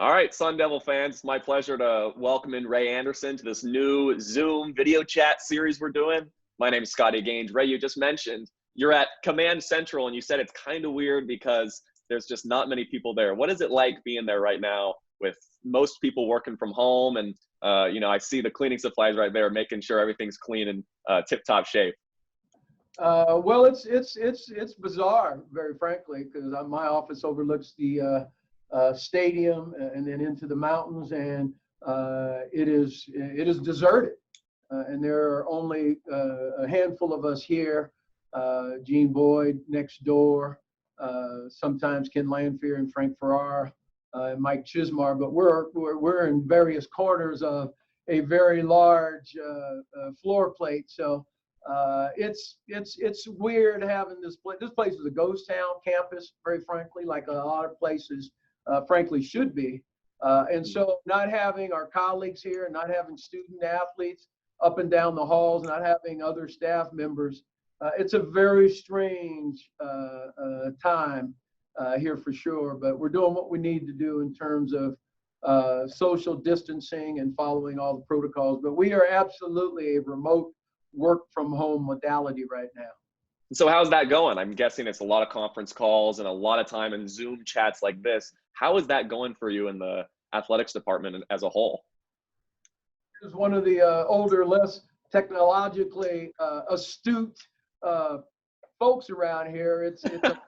All right, Sun Devil fans, it's my pleasure to welcome in Ray Anderson to this new Zoom video chat series we're doing. My name is Scotty Gaines. Ray, you just mentioned you're at Command Central, and you said it's kind of weird because there's just not many people there. What is it like being there right now with most people working from home? And, I see the cleaning supplies right there, making sure everything's clean and tip-top shape. Well, it's bizarre, very frankly, because my office overlooks the stadium and then into the mountains, and it is deserted, and there are only a handful of us here. Gene Boyd next door, sometimes Ken Lanfear and Frank Farrar, and Mike Chismar, but we're in various corners of a very large floor plate, so. It's weird having this place. This place is a ghost town campus, very frankly, like a lot of places, frankly, should be. And so not having our colleagues here, not having student athletes up and down the halls, not having other staff members, it's a very strange time here for sure. But we're doing what we need to do in terms of social distancing and following all the protocols. But we are absolutely a remote work from home modality right now. So how's that going? I'm guessing it's a lot of conference calls and a lot of time in Zoom chats like this. How is that going for you in the athletics department as a whole? As one of the older, less technologically astute folks around here, it's a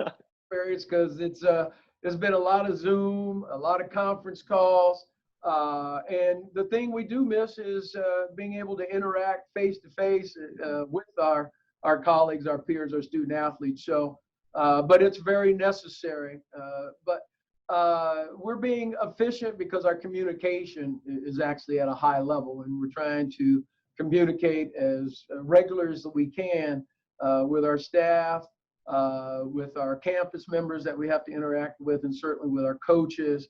experience because there's been a lot of Zoom, a lot of conference calls. And the thing we do miss is being able to interact face to face with our colleagues, our peers, our student athletes. So, but it's very necessary. But we're being efficient because our communication is actually at a high level, and we're trying to communicate as regular as we can with our staff, with our campus members that we have to interact with, and certainly with our coaches.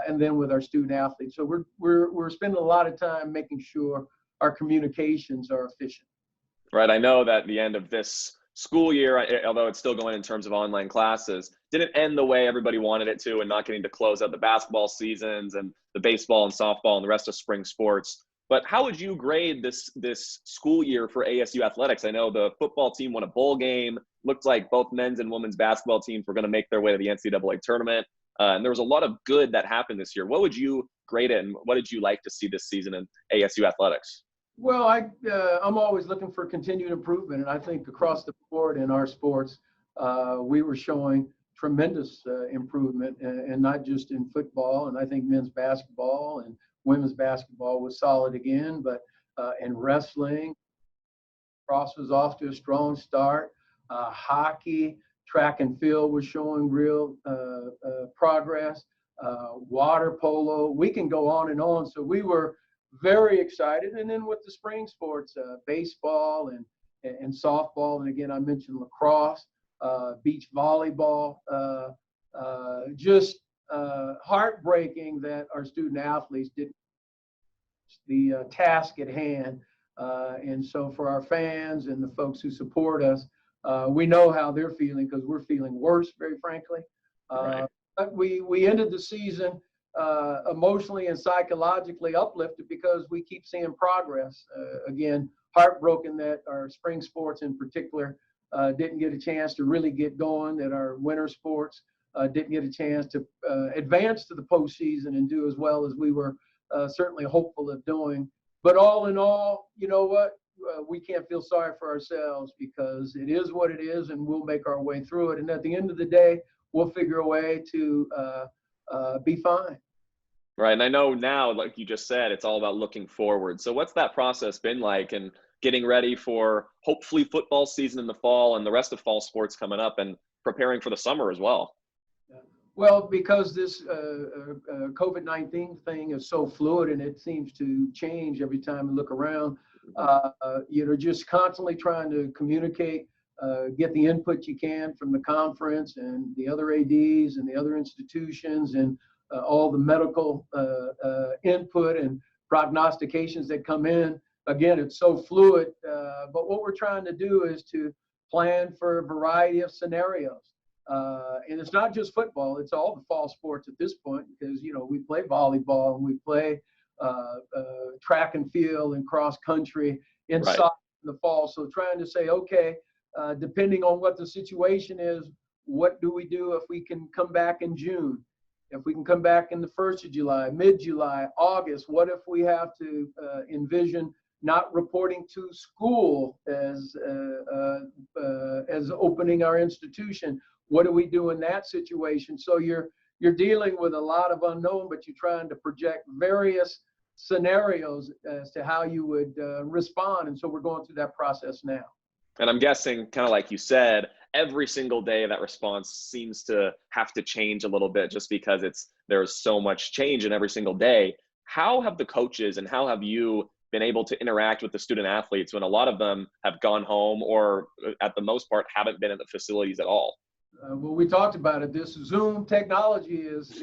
And then with our student athletes. So we're spending a lot of time making sure our communications are efficient. Right. I know that the end of this school year, although it's still going in terms of online classes, didn't end the way everybody wanted it to, and not getting to close out the basketball seasons and the baseball and softball and the rest of spring sports. But how would you grade this school year for ASU athletics? I know the football team won a bowl game. Looked like both men's and women's basketball teams were going to make their way to the NCAA tournament. And there was a lot of good that happened this year. What would you grade it, and what did you like to see this season in ASU athletics? Well, I'm always looking for continued improvement, and I think across the board in our sports, we were showing tremendous improvement, and not just in football. And I think men's basketball and women's basketball was solid again, but in wrestling, cross was off to a strong start. Hockey, track and field was showing real progress. Water polo, we can go on and on. So we were very excited. And then with the spring sports, baseball and softball, and again, I mentioned lacrosse, beach volleyball, just heartbreaking that our student athletes didn't the task at hand. And so for our fans and the folks who support us, we know how they're feeling because we're feeling worse, very frankly. Right. But we ended the season emotionally and psychologically uplifted because we keep seeing progress. Again, heartbroken that our spring sports in particular didn't get a chance to really get going, that our winter sports didn't get a chance to advance to the postseason and do as well as we were certainly hopeful of doing. But all in all, you know what? We can't feel sorry for ourselves because it is what it is, and we'll make our way through it. And at the end of the day, we'll figure a way to be fine. Right. And I know now, like you just said, it's all about looking forward. So what's that process been like, and getting ready for hopefully football season in the fall and the rest of fall sports coming up, and preparing for the summer as well? Well, because this COVID-19 thing is so fluid and it seems to change every time we look around, just constantly trying to communicate, get the input you can from the conference and the other ADs and the other institutions and all the medical input and prognostications that come in. Again, it's so fluid, but what we're trying to do is to plan for a variety of scenarios. And it's not just football, it's all the fall sports at this point, because, we play volleyball and we play track and field and cross country and Right. soccer in the fall. So trying to say, okay, depending on what the situation is, what do we do if we can come back in June? If we can come back in the 1st of July, mid-July, August, what if we have to envision not reporting to school as opening our institution? What do we do in that situation? So you're dealing with a lot of unknown, but you're trying to project various scenarios as to how you would respond. And so we're going through that process now. And I'm guessing, kind of like you said, every single day that response seems to have to change a little bit, just because there's so much change in every single day. How have the coaches and how have you been able to interact with the student athletes when a lot of them have gone home, or at the most part haven't been at the facilities at all? Well, we talked about it. This Zoom technology is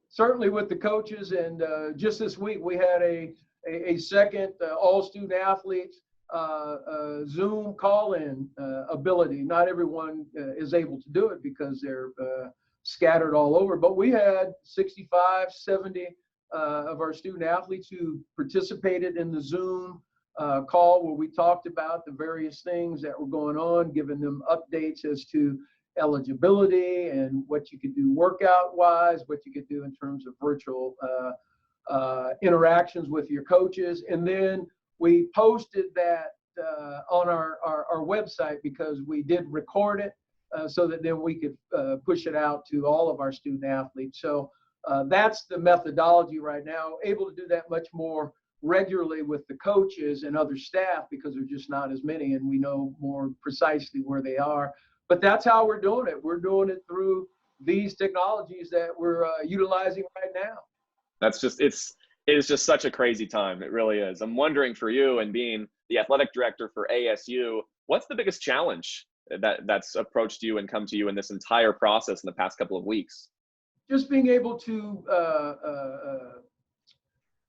certainly with the coaches. And just this week, we had a second all student athletes Zoom call-in ability. Not everyone is able to do it because they're scattered all over, but we had 65, 70 of our student athletes who participated in the Zoom call, where we talked about the various things that were going on, giving them updates as to eligibility and what you could do workout-wise, what you could do in terms of virtual interactions with your coaches. And then we posted that on our website, because we did record it so that then we could push it out to all of our student athletes. So that's the methodology right now, able to do that much more regularly with the coaches and other staff, because there's just not as many and we know more precisely where they are. But that's how we're doing it. We're doing it through these technologies that we're utilizing right now. It is just such a crazy time. It really is. I'm wondering, for you, and being the athletic director for ASU, what's the biggest challenge that's approached you and come to you in this entire process in the past couple of weeks? Just being able to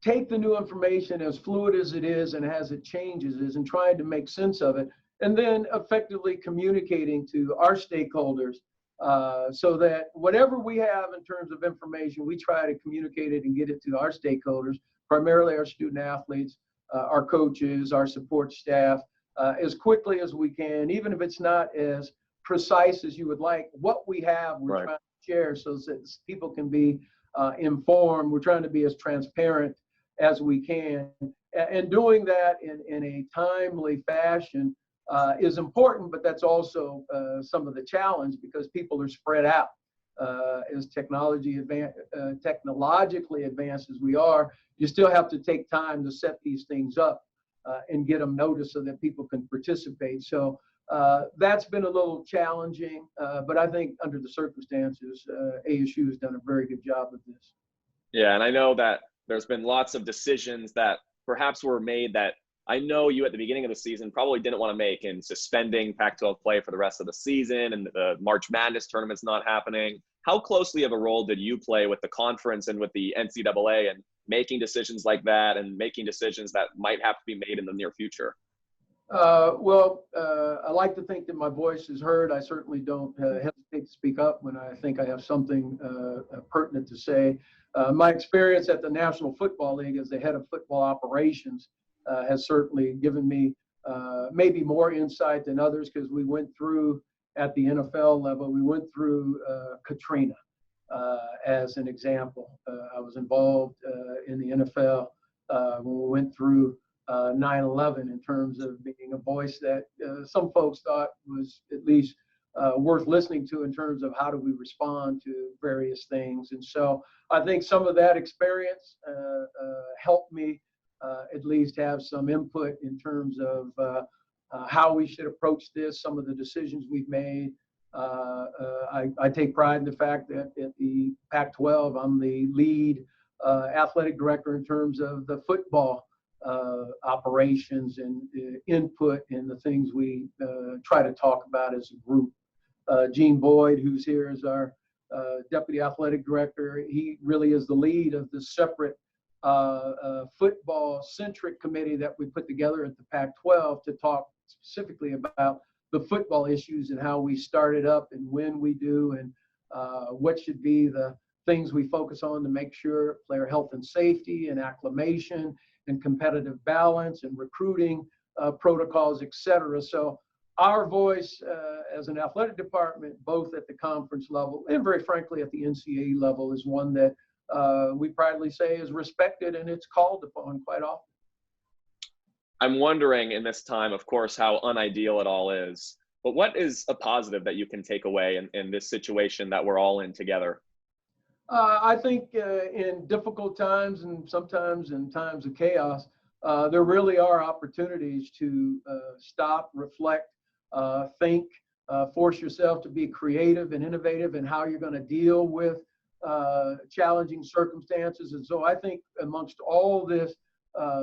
take the new information, as fluid as it is and as it changes, and trying to make sense of it, and then effectively communicating to our stakeholders so that whatever we have in terms of information, we try to communicate it and get it to our stakeholders, primarily our student athletes, our coaches, our support staff, as quickly as we can, even if it's not as precise as you would like. What we have, we're trying to share so that people can be informed. We're trying to be as transparent as we can. And doing that in a timely fashion is important, but that's also some of the challenge, because people are spread out. As technologically advanced as we are, you still have to take time to set these things up and get them noticed so that people can participate. So that's been a little challenging, but I think under the circumstances, ASU has done a very good job of this. Yeah, and I know that there's been lots of decisions that perhaps were made that I know you at the beginning of the season probably didn't want to make, in suspending Pac-12 play for the rest of the season, and the March Madness tournament's not happening. How closely of a role did you play with the conference and with the NCAA and making decisions like that, and making decisions that might have to be made in the near future? I like to think that my voice is heard. I certainly don't hesitate to speak up when I think I have something pertinent to say. My experience at the National Football League as the head of football operations has certainly given me maybe more insight than others, because we went through, at the NFL level, we went through Katrina as an example. I was involved in the NFL when we went through 9/11, in terms of being a voice that some folks thought was at least worth listening to, in terms of how do we respond to various things. And so I think some of that experience helped me at least have some input in terms of how we should approach this, some of the decisions we've made. I take pride in the fact that at the Pac-12, I'm the lead athletic director in terms of the football operations and input in the things we try to talk about as a group. Gene Boyd, who's here as our deputy athletic director, he really is the lead of the separate football-centric committee that we put together at the Pac-12 to talk specifically about the football issues and how we started up and when we do, and what should be the things we focus on to make sure player health and safety and acclimation and competitive balance and recruiting protocols, et cetera. So our voice as an athletic department, both at the conference level and very frankly at the NCAA level, is one that we proudly say is respected and it's called upon quite often. I'm wondering in this time, of course, how unideal it all is, but what is a positive that you can take away in this situation that we're all in together? I think in difficult times and sometimes in times of chaos, there really are opportunities to stop, reflect, think, force yourself to be creative and innovative in how you're going to deal with challenging circumstances. And so I think amongst all this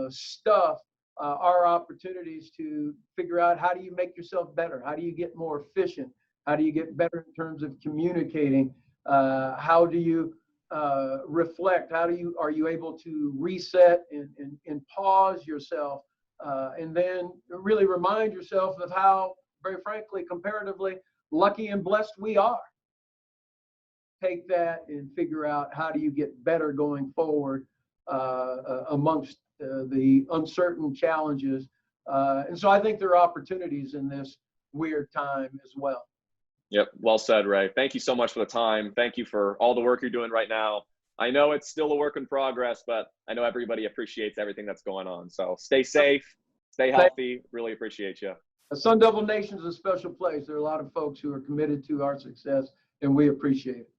stuff, are opportunities to figure out how do you make yourself better? How do you get more efficient? How do you get better in terms of communicating? How do you reflect? Are you able to reset and pause yourself and then really remind yourself of how, very frankly, comparatively lucky and blessed we are? Take that and figure out how do you get better going forward amongst the uncertain challenges. And so I think there are opportunities in this weird time as well. Yep. Well said, Ray. Thank you so much for the time. Thank you for all the work you're doing right now. I know it's still a work in progress, but I know everybody appreciates everything that's going on. So stay safe, stay healthy. Really appreciate you. Sun Devil Nation is a special place. There are a lot of folks who are committed to our success, and we appreciate it.